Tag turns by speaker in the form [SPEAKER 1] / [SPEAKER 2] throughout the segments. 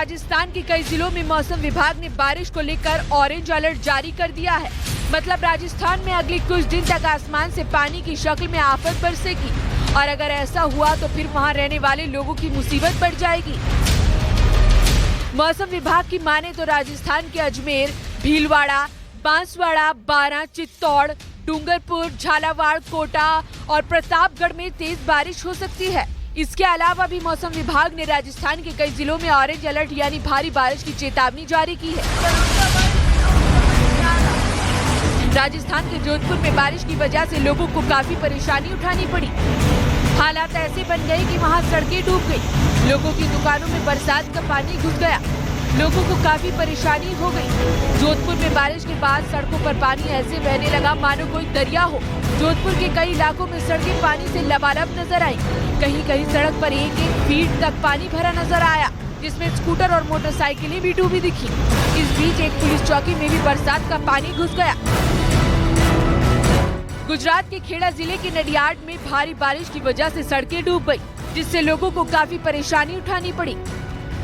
[SPEAKER 1] राजस्थान के कई जिलों में मौसम विभाग ने बारिश को लेकर ऑरेंज अलर्ट जारी कर दिया है। मतलब राजस्थान में अगले कुछ दिन तक आसमान से पानी की शक्ल में आफत बरसेगी और अगर ऐसा हुआ तो फिर वहां रहने वाले लोगों की मुसीबत बढ़ जाएगी। मौसम विभाग की माने तो राजस्थान के अजमेर, भीलवाड़ा, बांसवाड़ा, बारां, चित्तौड़, डूंगरपुर, झालावाड़, कोटा और प्रतापगढ़ में तेज बारिश हो सकती है। इसके अलावा भी मौसम विभाग ने राजस्थान के कई जिलों में ऑरेंज अलर्ट यानी भारी बारिश की चेतावनी जारी की है। राजस्थान के जोधपुर में बारिश की वजह से लोगों को काफी परेशानी उठानी पड़ी। हालात ऐसे बन गए कि वहां सड़कें डूब गई, लोगों की दुकानों में बरसात का पानी घुस गया, लोगों को काफी परेशानी हो गई। जोधपुर में बारिश के बाद सड़कों पर पानी ऐसे बहने लगा मानो कोई दरिया हो। जोधपुर के कई इलाकों में सड़कें पानी से लबालब नजर आई। कहीं कहीं सड़क पर 1-1 फीट तक पानी भरा नजर आया, जिसमें स्कूटर और मोटरसाइकिलें भी डूबी दिखी। इस बीच एक पुलिस चौकी में भी बरसात का पानी घुस गया। गुजरात के खेड़ा जिले के नडियाड में भारी बारिश की वजह से सड़कें डूब गई, जिससे लोगों को काफी परेशानी उठानी पड़ी।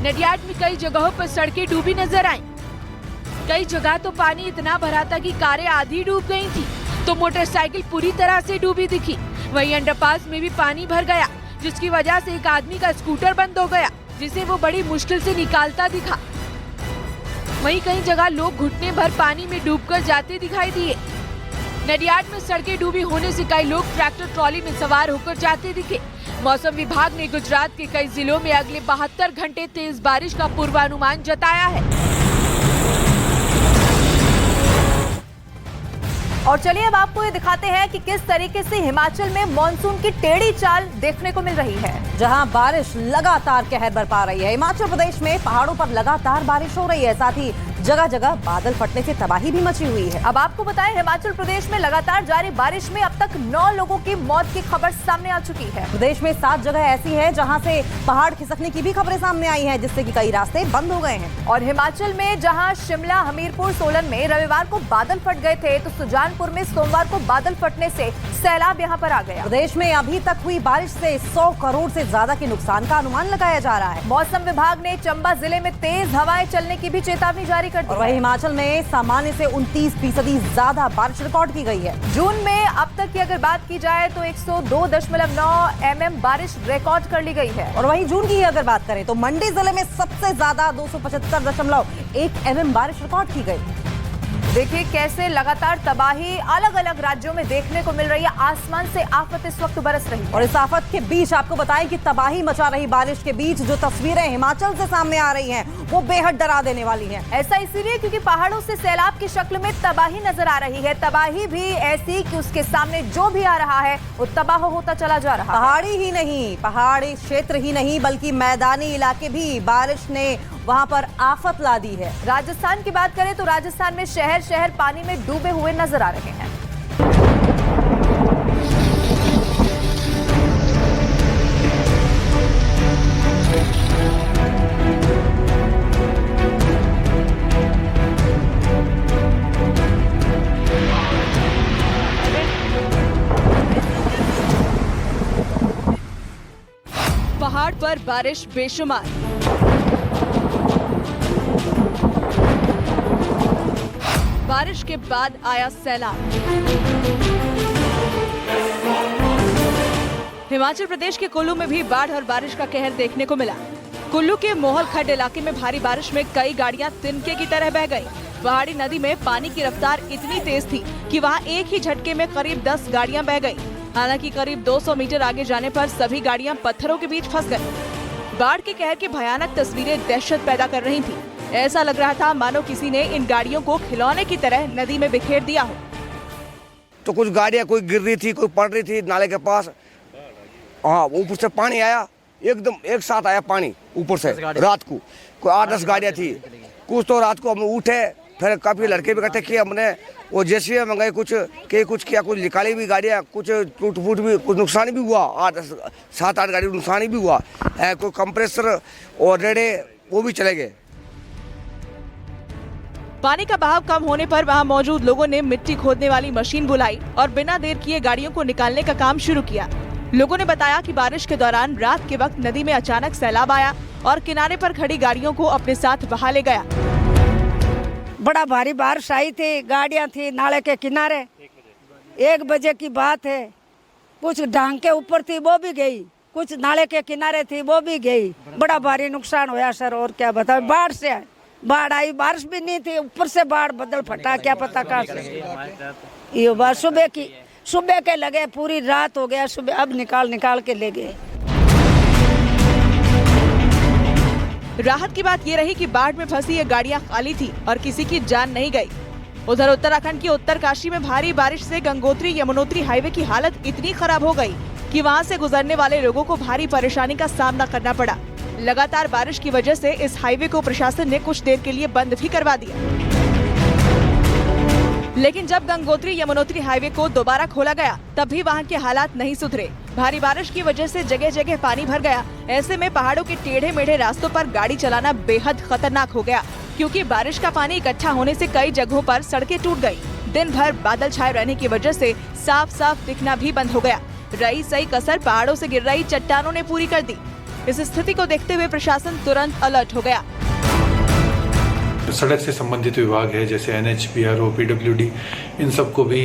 [SPEAKER 1] नडियाड में कई जगहों पर सड़कें डूबी नजर आईं। कई जगह तो पानी इतना भरा था कि कारें आधी डूब गई थी, तो मोटरसाइकिल पूरी तरह से डूबी दिखी। वहीं अंडरपास में भी पानी भर गया, जिसकी वजह से एक आदमी का स्कूटर बंद हो गया, जिसे वो बड़ी मुश्किल से निकालता दिखा। वहीं कई जगह लोग घुटने भर पानी में डूबकर जाते दिखाई दिए। नडियाड में सड़कें डूबी होने से कई लोग ट्रैक्टर ट्रॉली में सवार होकर जाते दिखे। मौसम विभाग ने गुजरात के कई जिलों में अगले 72 घंटे तेज बारिश का पूर्वानुमान जताया है।
[SPEAKER 2] और चलिए अब आपको ये दिखाते हैं कि किस तरीके से हिमाचल में मॉनसून की टेढ़ी चाल देखने को मिल रही है, जहां बारिश लगातार कहर बरपा रही है। हिमाचल प्रदेश में पहाड़ों पर लगातार बारिश हो रही है, साथ ही जगह जगह बादल फटने से तबाही भी मची हुई है। अब आपको बताएं, हिमाचल प्रदेश में लगातार जारी बारिश में अब तक 9 लोगों की मौत की खबर सामने आ चुकी है। प्रदेश में 7 जगह ऐसी है जहां से पहाड़ खिसकने की भी खबरें सामने आई हैं, जिससे कि कई रास्ते बंद हो गए हैं। और हिमाचल में जहां शिमला, हमीरपुर, सोलन में रविवार को बादल फट गए थे, तो सुजानपुर में सोमवार को बादल फटने से सैलाब यहां पर आ गया। प्रदेश में अभी तक हुई बारिश से 100 करोड़ से ज्यादा के नुकसान का अनुमान लगाया जा रहा है। मौसम विभाग ने चंबा जिले में तेज हवाएं चलने की भी चेतावनी जारी कर दी। और वहीं हिमाचल में सामान्य से 29% ज्यादा बारिश रिकॉर्ड की गई है। जून में अब तक की अगर बात की जाए तो 102.9 mm बारिश रिकॉर्ड कर ली गई है। और वहीं जून की अगर बात करें तो मंडी जिले में सबसे ज्यादा 275.1 mm बारिश रिकॉर्ड की गई। देखिए कैसे लगातार तबाही अलग अलग राज्यों में देखने को मिल रही है। आसमान से आफत इस वक्त बरस रही है। और इस आफत के बीच आपको बताएं कि तबाही मचा रही बारिश के बीच जो तस्वीरें हिमाचल से सामने आ रही हैं, वो बेहद डरा देने वाली हैं। ऐसा इसीलिए क्योंकि पहाड़ों से सैलाब की शक्ल में तबाही नजर आ रही है। तबाही भी ऐसी कि उसके सामने जो भी आ रहा है वो तबाह होता चला जा रहा है। पहाड़ी ही नहीं, पहाड़ी क्षेत्र ही नहीं बल्कि मैदानी इलाके भी बारिश ने वहां पर आफत ला दी है। राजस्थान की बात करें तो राजस्थान में शहर शहर पानी में डूबे हुए नजर आ रहे हैं।
[SPEAKER 1] पहाड़ पर बारिश बेशुमार, बारिश के बाद आया सैलाब। हिमाचल प्रदेश के कुल्लू में भी बाढ़ और बारिश का कहर देखने को मिला। कुल्लू के मोहल खड्ड इलाके में भारी बारिश में कई गाड़ियां तिनके की तरह बह गईं। पहाड़ी नदी में पानी की रफ्तार इतनी तेज थी कि वहां एक ही झटके में करीब 10 गाड़ियां बह गईं। हालांकि करीब 200 मीटर आगे जाने पर सभी गाड़ियां पत्थरों के बीच फंस गईं। बाढ़ के कहर की भयानक तस्वीरें दहशत पैदा कर रही थी। ऐसा लग रहा था मानो किसी ने इन गाड़ियों को खिलौने की तरह नदी में बिखेर दिया हो।
[SPEAKER 3] तो कुछ गाड़ियां कोई गिर रही थी, कोई पड़ रही थी नाले के पास। हाँ, ऊपर से पानी आया, एकदम एक साथ आया पानी ऊपर से। रात को कोई 8-10 गाड़ियां थी। कुछ तो रात को हम उठे, फिर काफी लड़के भी इकट्ठे किए हमने, वो जैसे मंगाए, कुछ किया, कुछ निकाली भी गाड़ियाँ, कुछ टूट फूट भी, कुछ नुकसान भी हुआ। 7-8 गाड़ी नुकसान भी हुआ। कोई कंप्रेसर और रेडे वो भी चले गए।
[SPEAKER 1] पानी का बहाव कम होने पर वहां मौजूद लोगों ने मिट्टी खोदने वाली मशीन बुलाई और बिना देर किए गाड़ियों को निकालने का काम शुरू किया। लोगों ने बताया कि बारिश के दौरान रात के वक्त नदी में अचानक सैलाब आया और किनारे पर खड़ी गाड़ियों को अपने साथ बहा ले गया।
[SPEAKER 4] बड़ा भारी बारिश आई थी, गाड़ियां थी नाले के किनारे। 1 बजे की बात है। कुछ ढांग के ऊपर थी वो भी गई, कुछ नाले के किनारे थी वो भी गई। बड़ा भारी नुकसान होया सर, और क्या बताओ। बाढ़ से बाढ़ आई, बारिश भी नहीं थी, ऊपर से बाढ़ बदल फटा, क्या पता कहाँ से। ये बात सुबह के लगे, पूरी रात हो गया, सुबह अब निकाल के ले गए।
[SPEAKER 1] राहत की बात ये रही कि बाढ़ में फंसी ये गाड़ियां खाली थी और किसी की जान नहीं गई। उधर उत्तराखंड की उत्तरकाशी में भारी बारिश से गंगोत्री यमुनोत्री हाईवे की हालत इतनी खराब हो गई कि वहां से गुजरने वाले लोगों को भारी परेशानी का सामना करना पड़ा। लगातार बारिश की वजह से इस हाईवे को प्रशासन ने कुछ देर के लिए बंद भी करवा दिया। लेकिन जब गंगोत्री यमुनोत्री हाईवे को दोबारा खोला गया तब भी वहां के हालात नहीं सुधरे। भारी बारिश की वजह से जगह जगह पानी भर गया। ऐसे में पहाड़ों के टेढ़े मेढ़े रास्तों पर गाड़ी चलाना बेहद खतरनाक हो गया, क्योंकि बारिश का पानी इकट्ठा होने से कई जगहों पर सड़कें टूट गई। दिन भर बादल छाए रहने की वजह से साफ साफ दिखना भी बंद हो गया। रही सही कसर पहाड़ों से गिर रही चट्टानों ने पूरी कर दी। इस स्थिति को देखते हुए प्रशासन तुरंत अलर्ट हो गया।
[SPEAKER 5] सड़क से संबंधित विभाग है जैसे NH, BRO, PWD, इन सबको भी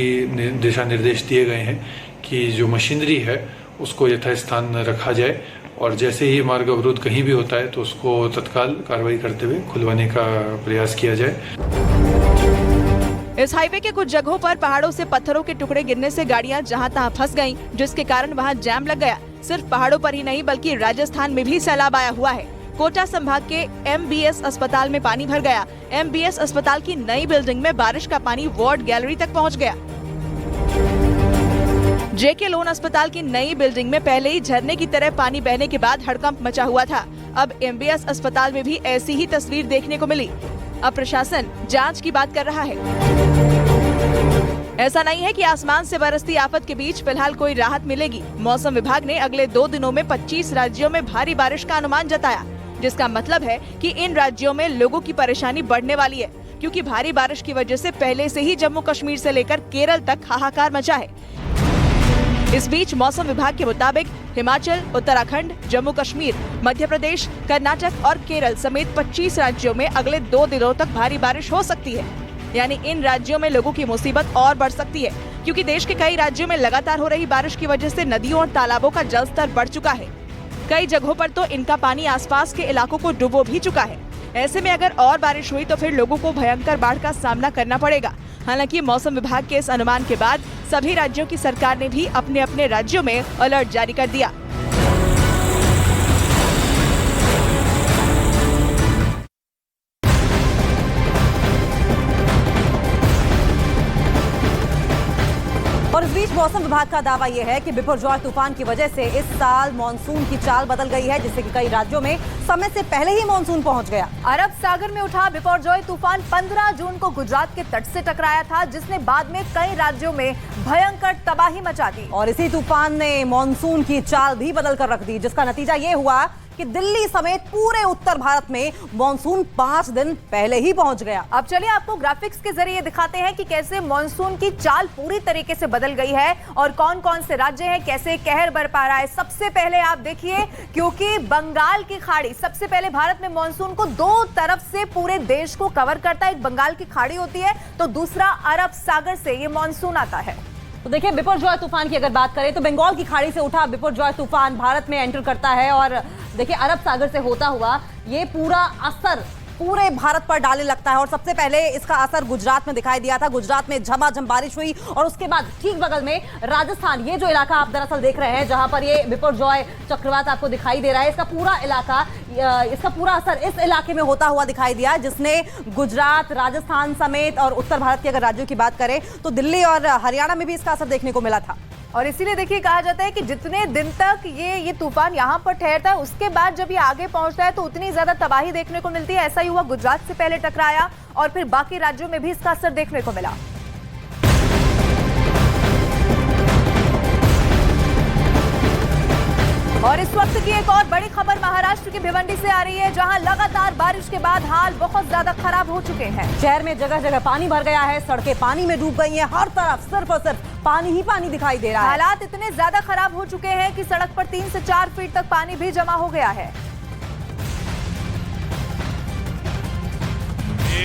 [SPEAKER 5] दिशा निर्देश दिए गए हैं कि जो मशीनरी है उसको यथास्थान रखा जाए और जैसे ही मार्ग अवरोध कहीं भी होता है तो उसको तत्काल कार्रवाई करते हुए खुलवाने का प्रयास किया जाए।
[SPEAKER 1] इस हाईवे के कुछ जगहों पर पहाड़ों से पत्थरों के टुकड़े गिरने से गाड़ियां जहां तहां फंस गईं, जिसके कारण वहां जाम लग गया। सिर्फ पहाड़ों पर ही नहीं बल्कि राजस्थान में भी सैलाब आया हुआ है। कोटा संभाग के MBS अस्पताल में पानी भर गया। MBS अस्पताल की नई बिल्डिंग में बारिश का पानी वार्ड गैलरी तक पहुंच गया। JK लोन अस्पताल की नई बिल्डिंग में पहले ही झरने की तरह पानी बहने के बाद हड़कंप मचा हुआ था। अब MBS अस्पताल में भी ऐसी ही तस्वीर देखने को मिली। अब प्रशासन जांच की बात कर रहा है। ऐसा नहीं है कि आसमान से बरसती आफत के बीच फिलहाल कोई राहत मिलेगी। मौसम विभाग ने अगले 2 दिनों में 25 राज्यों में भारी बारिश का अनुमान जताया, जिसका मतलब है कि इन राज्यों में लोगों की परेशानी बढ़ने वाली है, क्योंकि भारी बारिश की वजह से पहले से ही जम्मू कश्मीर से लेकर केरल तक हाहाकार मचा है। इस बीच मौसम विभाग के मुताबिक हिमाचल, उत्तराखंड, जम्मू कश्मीर, मध्य प्रदेश, कर्नाटक और केरल समेत 25 राज्यों में अगले 2 दिनों तक भारी बारिश हो सकती है। यानी इन राज्यों में लोगों की मुसीबत और बढ़ सकती है, क्योंकि देश के कई राज्यों में लगातार हो रही बारिश की वजह से नदियों और तालाबों का जलस्तर बढ़ चुका है। कई जगहों पर तो इनका पानी आसपास के इलाकों को डुबो भी चुका है। ऐसे में अगर और बारिश हुई तो फिर लोगों को भयंकर बाढ़ का सामना करना पड़ेगा। हालांकि मौसम विभाग के इस अनुमान के बाद सभी राज्यों की सरकार ने भी अपने अपने राज्यों में अलर्ट जारी कर दिया।
[SPEAKER 2] और इस बीच मौसम विभाग का दावा यह है कि बिपरजॉय तूफान की वजह से इस साल मानसून की चाल बदल गई है, जिससे कि कई राज्यों में समय से पहले ही मानसून पहुंच गया। अरब सागर में उठा बिपरजॉय तूफान 15 जून को गुजरात के तट से टकराया था, जिसने बाद में कई राज्यों में भयंकर तबाही मचा दी। और इसी तूफान ने मानसून की चाल भी बदल कर रख दी, जिसका नतीजा ये हुआ कि दिल्ली समेत पूरे उत्तर भारत में मानसून 5 दिन पहले ही पहुंच गया। अब चलिए आपको ग्राफिक्स के जरिए दिखाते हैं कि कैसे मानसून की चाल पूरी तरीके से बदल गई है और कौन कौन से राज्य हैं, कैसे कहर बरपा रहा है। सबसे पहले आप देखिए, क्योंकि बंगाल की खाड़ी सबसे पहले भारत में मानसून को 2 तरफ से पूरे देश को कवर करता है। एक बंगाल की खाड़ी होती है तो दूसरा अरब सागर से ये मानसून आता है। तो देखिए, बिपरजॉय तूफान की अगर बात करें तो बंगाल की खाड़ी से उठा बिपरजॉय तूफान भारत में एंटर करता है और देखिए अरब सागर से होता हुआ ये पूरा असर पूरे भारत पर डालने लगता है। और सबसे पहले इसका असर गुजरात में दिखाई दिया था। गुजरात में झमाझम बारिश हुई और उसके बाद ठीक बगल में राजस्थान, ये जो इलाका आप दरअसल देख रहे हैं जहां पर ये बिपरजॉय चक्रवात आपको दिखाई दे रहा है, इसका पूरा इलाका, इसका पूरा असर इस इलाके में होता हुआ दिखाई दिया, जिसने गुजरात, राजस्थान समेत और उत्तर भारत के अगर राज्यों की बात करें तो दिल्ली और हरियाणा में भी इसका असर देखने को मिला था। और इसीलिए देखिए कहा जाता है कि जितने दिन तक ये तूफान यहाँ पर ठहरता है, उसके बाद जब ये आगे पहुंचता है तो उतनी ज्यादा तबाही देखने को मिलती है। ऐसा ही हुआ, गुजरात से पहले टकराया और फिर बाकी राज्यों में भी इसका असर देखने को मिला। और इस वक्त की एक और बड़ी खबर महाराष्ट्र के भिवंडी से आ रही है, जहां लगातार बारिश के बाद हाल बहुत ज्यादा खराब हो चुके हैं। शहर में जगह जगह पानी भर गया है, सड़कें पानी में डूब गई हैं, हर तरफ सिर्फ और सिर्फ पानी ही पानी दिखाई दे रहा है। हालात इतने ज्यादा खराब हो चुके हैं कि सड़क पर 3 से 4 फीट तक पानी भी जमा हो गया है।